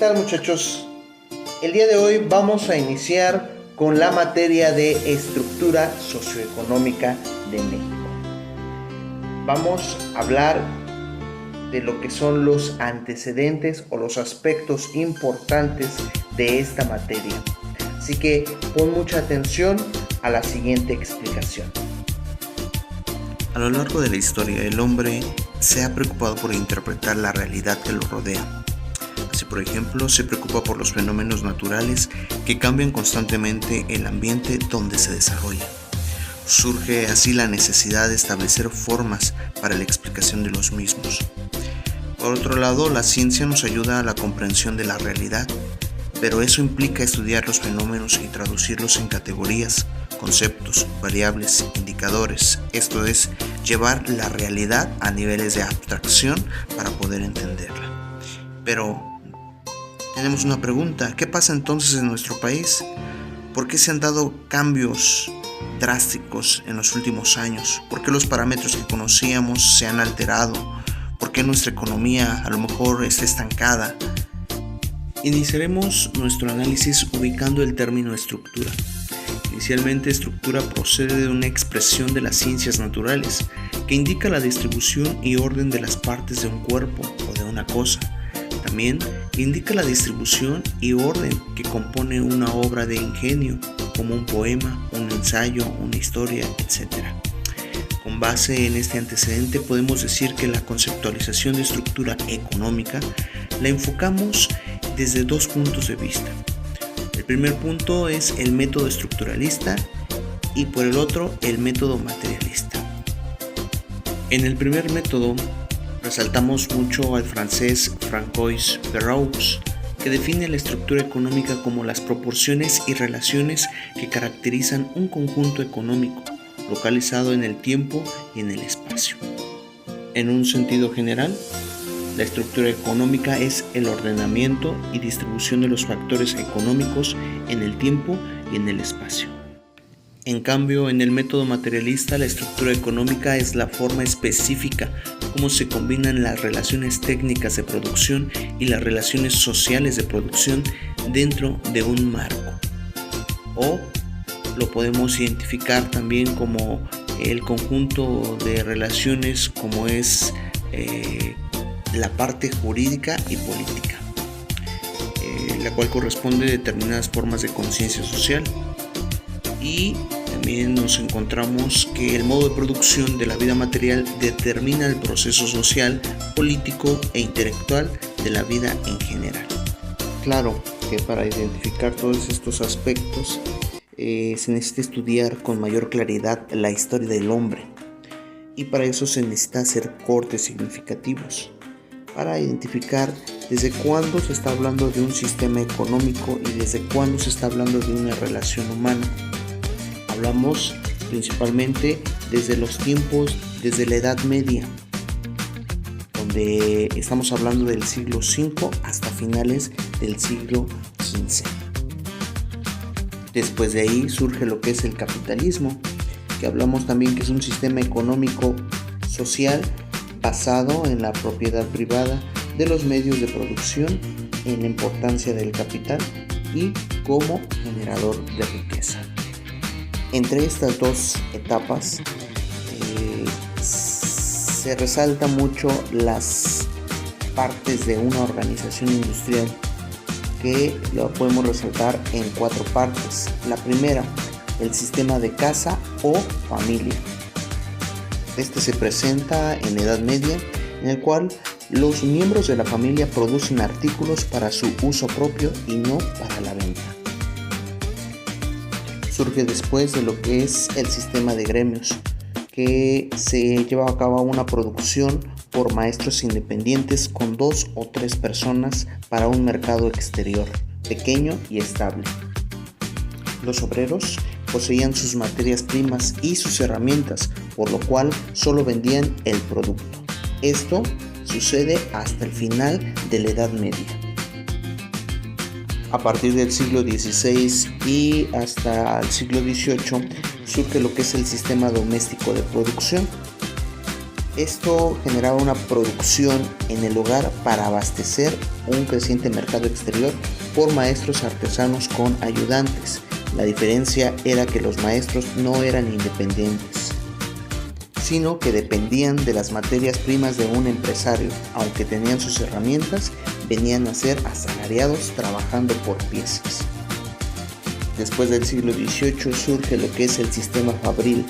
tal, muchachos? El día de hoy vamos a iniciar con la materia de estructura socioeconómica de México. Vamos a hablar de lo que son los antecedentes o los aspectos importantes de esta materia. Así que pon mucha atención a la siguiente explicación. A lo largo de la historia, el hombre se ha preocupado por interpretar la realidad que lo rodea. Así, por ejemplo, se preocupa por los fenómenos naturales que cambian constantemente el ambiente donde se desarrolla. Surge así la necesidad de establecer formas para la explicación de los mismos. Por otro lado, la ciencia nos ayuda a la comprensión de la realidad, pero eso implica estudiar los fenómenos y traducirlos en categorías, conceptos, variables, indicadores, esto es, llevar la realidad a niveles de abstracción para poder entenderla. Pero tenemos una pregunta: ¿qué pasa entonces en nuestro país? ¿Por qué se han dado cambios drásticos en los últimos años? ¿Por qué los parámetros que conocíamos se han alterado? ¿Por qué nuestra economía a lo mejor está estancada? Iniciaremos nuestro análisis ubicando el término estructura. Inicialmente, estructura procede de una expresión de las ciencias naturales que indica la distribución y orden de las partes de un cuerpo o de una cosa. También indica la distribución y orden que compone una obra de ingenio, como un poema, un ensayo, una historia, etc. Con base en este antecedente podemos decir que la conceptualización de estructura económica la enfocamos desde dos puntos de vista. El primer punto es el método estructuralista y por el otro el método materialista. En el primer método resaltamos mucho al francés Francois Perrault, que define la estructura económica como las proporciones y relaciones que caracterizan un conjunto económico localizado en el tiempo y en el espacio. En un sentido general, la estructura económica es el ordenamiento y distribución de los factores económicos en el tiempo y en el espacio. En cambio, en el método materialista, la estructura económica es la forma específica cómo se combinan las relaciones técnicas de producción y las relaciones sociales de producción dentro de un marco. O lo podemos identificar también como el conjunto de relaciones como es la parte jurídica y política, la cual corresponde a determinadas formas de conciencia social. Y también nos encontramos que el modo de producción de la vida material determina el proceso social, político e intelectual de la vida en general. Claro que para identificar todos estos aspectos se necesita estudiar con mayor claridad la historia del hombre, y para eso se necesita hacer cortes significativos para identificar desde cuándo se está hablando de un sistema económico y desde cuándo se está hablando de una relación humana. Hablamos principalmente desde los tiempos, desde la Edad Media, donde estamos hablando del siglo V hasta finales del siglo XV. Después de ahí surge lo que es el capitalismo, que hablamos también que es un sistema económico social basado en la propiedad privada de los medios de producción, en la importancia del capital y como generador de riqueza. Entre estas dos etapas se resalta mucho las partes de una organización industrial, que lo podemos resaltar en cuatro partes. La primera, el sistema de casa o familia. Este se presenta en la Edad Media, en el cual los miembros de la familia producen artículos para su uso propio y no para la venta. Surge después de lo que es el sistema de gremios, que se lleva a cabo una producción por maestros independientes con 2 o 3 personas para un mercado exterior, pequeño y estable. Los obreros poseían sus materias primas y sus herramientas, por lo cual solo vendían el producto. Esto sucede hasta el final de la Edad Media. A partir del siglo XVI y hasta el siglo XVIII surge lo que es el sistema doméstico de producción. Esto generaba una producción en el hogar para abastecer un creciente mercado exterior por maestros artesanos con ayudantes. La diferencia era que los maestros no eran independientes, sino que dependían de las materias primas de un empresario. Aunque tenían sus herramientas, venían a ser asalariados trabajando por piezas. Después del siglo XVIII surge lo que es el sistema fabril.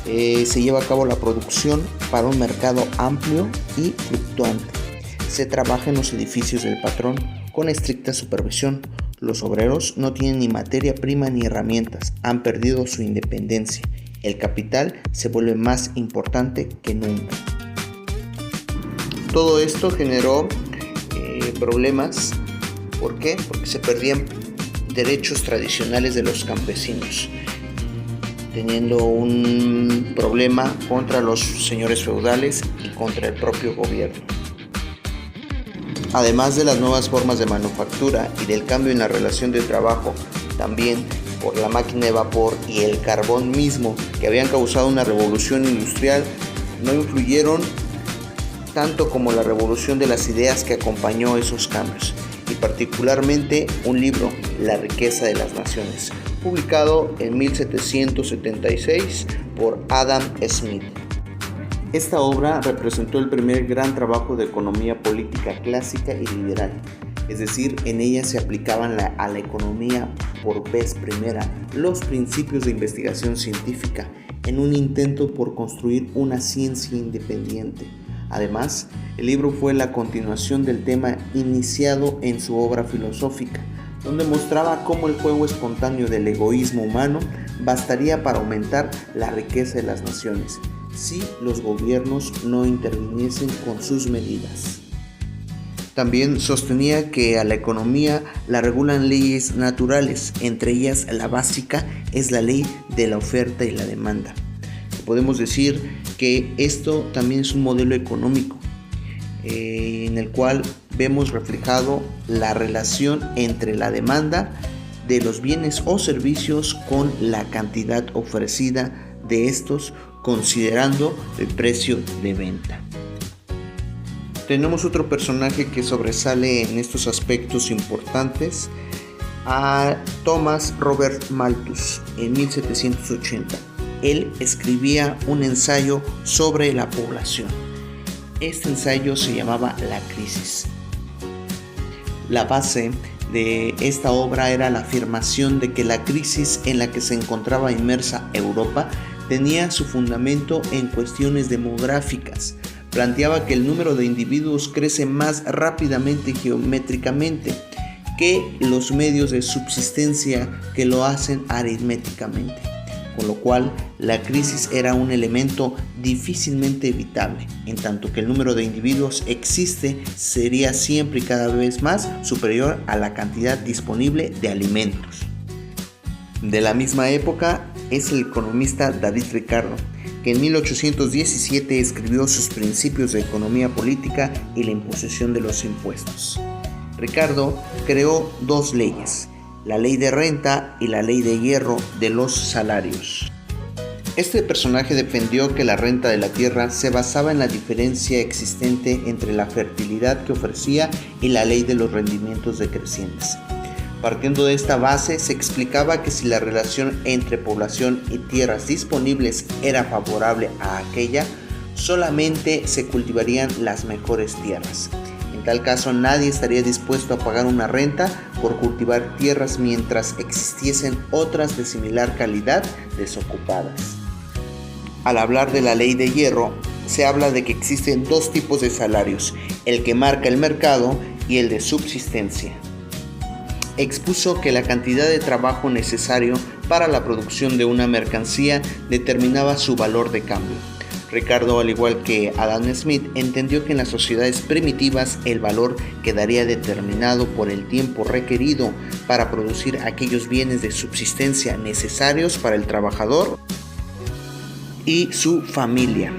Se lleva a cabo la producción para un mercado amplio y fluctuante. Se trabaja en los edificios del patrón con estricta supervisión. Los obreros no tienen ni materia prima ni herramientas, han perdido su independencia. El capital se vuelve más importante que nunca. Todo esto generó problemas. ¿Por qué? Porque se perdían derechos tradicionales de los campesinos, teniendo un problema contra los señores feudales y contra el propio gobierno. Además de las nuevas formas de manufactura y del cambio en la relación de trabajo, también por la máquina de vapor y el carbón mismo, que habían causado una revolución industrial, no influyeron tanto como la revolución de las ideas que acompañó esos cambios, y particularmente un libro, La riqueza de las naciones, publicado en 1776 por Adam Smith. Esta obra representó el primer gran trabajo de economía política clásica y liberal, es decir, en ella se aplicaban a la economía por vez primera los principios de investigación científica en un intento por construir una ciencia independiente. Además, el libro fue la continuación del tema iniciado en su obra filosófica, donde mostraba cómo el juego espontáneo del egoísmo humano bastaría para aumentar la riqueza de las naciones, si los gobiernos no interviniesen con sus medidas. También sostenía que a la economía la regulan leyes naturales, entre ellas la básica es la ley de la oferta y la demanda. Podemos decir que esto también es un modelo económico en el cual vemos reflejado la relación entre la demanda de los bienes o servicios con la cantidad ofrecida de estos, considerando el precio de venta. Tenemos otro personaje que sobresale en estos aspectos importantes, a Thomas Robert Malthus, en 1780. Él escribía un ensayo sobre la población. Este ensayo se llamaba La crisis. La base de esta obra era la afirmación de que la crisis en la que se encontraba inmersa Europa tenía su fundamento en cuestiones demográficas. Planteaba que el número de individuos crece más rápidamente geométricamente que los medios de subsistencia que lo hacen aritméticamente, con lo cual la crisis era un elemento difícilmente evitable. En tanto que el número de individuos existe, sería siempre y cada vez más superior a la cantidad disponible de alimentos. De la misma época es el economista David Ricardo, que en 1817 escribió sus principios de economía política y la imposición de los impuestos. Ricardo creó dos leyes, la ley de renta y la ley de hierro de los salarios. Este personaje defendió que la renta de la tierra se basaba en la diferencia existente entre la fertilidad que ofrecía y la ley de los rendimientos decrecientes. Partiendo de esta base, se explicaba que si la relación entre población y tierras disponibles era favorable a aquella, solamente se cultivarían las mejores tierras. En tal caso, nadie estaría dispuesto a pagar una renta por cultivar tierras mientras existiesen otras de similar calidad desocupadas. Al hablar de la ley de hierro, se habla de que existen dos tipos de salarios, el que marca el mercado y el de subsistencia. Expuso que la cantidad de trabajo necesario para la producción de una mercancía determinaba su valor de cambio. Ricardo, al igual que Adam Smith, entendió que en las sociedades primitivas el valor quedaría determinado por el tiempo requerido para producir aquellos bienes de subsistencia necesarios para el trabajador y su familia.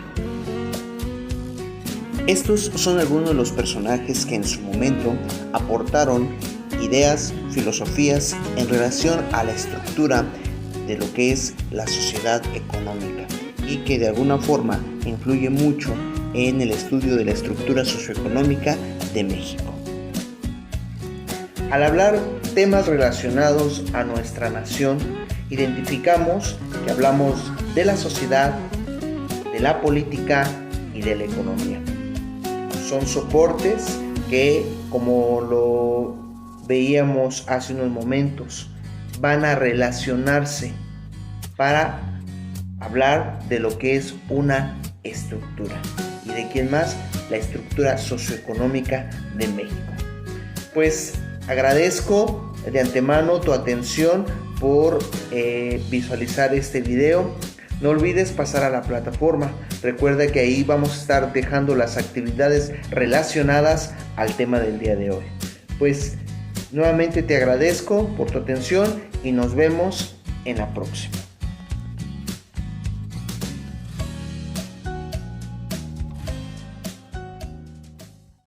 Estos son algunos de los personajes que en su momento aportaron ideas, filosofías en relación a la estructura de lo que es la sociedad económica. y que de alguna forma influye mucho en el estudio de la estructura socioeconómica de México. Al hablar temas relacionados a nuestra nación, identificamos que hablamos de la sociedad, de la política y de la economía. Son soportes que, como lo veíamos hace unos momentos, van a relacionarse para hablar de lo que es una estructura. ¿Y de quién más? La estructura socioeconómica de México. Pues agradezco de antemano tu atención por visualizar este video. No olvides pasar a la plataforma. Recuerda que ahí vamos a estar dejando las actividades relacionadas al tema del día de hoy. Pues nuevamente te agradezco por tu atención y nos vemos en la próxima.